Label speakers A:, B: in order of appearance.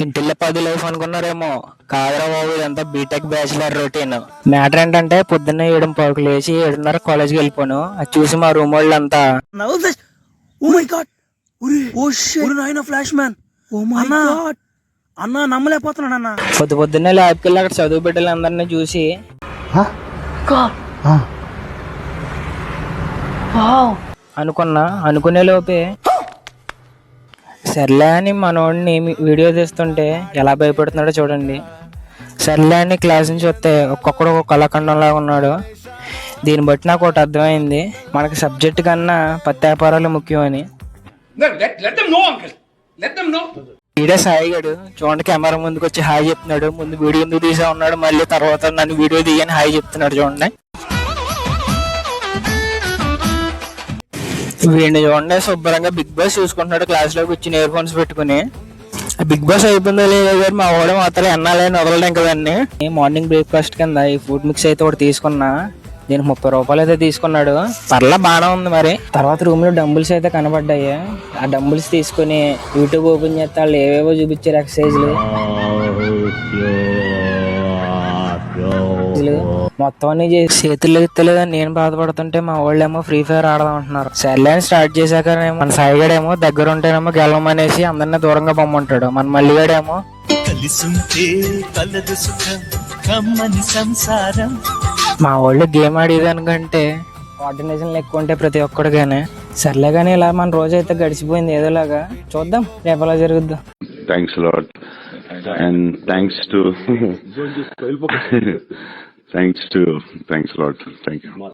A: ఇంటిల్లో 10 life అనుకున్నారేమో, కాదురా బాబు, ఇదంతా BTech bachelor routine. Matter ఏంటంటే పొద్దున్నే 7:15 లేచి 7:30 కాలేజ్కి వెళ్ళిపోను. అది చూసి మా రూమ్ వాళ్ళంతా
B: నమ్మలేకపోతున్నాను.
A: పొద్దున్నే ల్యాబ్కి వెళ్ళి అక్కడ చదువు బిడ్డలందరినీ చూసి అనుకునే లోపే సర్లే అని మనోడిని వీడియో తీస్తుంటే ఎలా భయపడుతున్నాడో చూడండి. సర్లే అని క్లాస్ నుంచి వస్తే ఒక్కొక్కడు ఒక కళాఖండంలాగా ఉన్నాడు. దీన్ని బట్టి నాకు ఒకటి అర్థమైంది, మనకి సబ్జెక్ట్ కన్నా పత్యాపారాలు ముఖ్యం అని. వీడే సాయిగాడు చూడండి, కెమెరా ముందుకు వచ్చి హాయ్ చెప్తున్నాడు. ముందు వీడియో ఎందుకు తీసా ఉన్నాడు, మళ్ళీ తర్వాత నన్ను వీడియో తీయని హాయ్ చెప్తున్నాడు. చూడండి వీడిని చూడండి, శుభ్రంగా బిగ్ బాస్ చూసుకుంటున్నాడు క్లాస్ లోకి వచ్చి ఇయర్ ఫోన్స్ పెట్టుకుని. బిగ్ బాస్ అయిపోయిందో లేదో గారు మా వాడు మాత్రం ఎన్నాలని వదలడం కదండి. మార్నింగ్ బ్రేక్ఫాస్ట్ కింద ఈ ఫుడ్ మిక్స్ అయితే ఒకటి తీసుకున్నా, దీనికి 30 రూపాయలు అయితే తీసుకున్నాడు. పర్లా బాగానే ఉంది. మరి తర్వాత రూమ్ లో డంబుల్స్ అయితే కనబడ్డాయి. ఆ డంబుల్స్ తీసుకుని యూట్యూబ్ ఓపెన్ చేస్తే వాళ్ళు ఏవేవో చూపించారు ఎక్సర్సైజ్లు. మొత్తం అన్ని చేసి చేతుల్లో ఎత్తలేదని నేను బాధపడుతుంటే మా వాళ్ళేమో ఫ్రీ ఫైర్ ఆడదాం అంటున్నారు. సర్లే అని స్టార్ట్ చేశాక మన సాయిగాడేమో దగ్గర ఉంటేనేమో గెలవమనేసి అందరినీ దూరంగా పొమ్మంటాడు. మన మల్లిగాడేమో మా వాళ్ళు గేమ్ ఆడేదానికంటే కోఆర్డినేషన్ ఎక్కువ ఉంటే ప్రతి ఒక్కడిగానే. సర్లే కానీ ఇలా మన రోజు అయితే గడిచిపోయింది ఏదోలాగా. చూద్దాం రేపు ఎలా జరుగుద్దాం.
C: Thanks a lot. And thanks a lot. Thank you.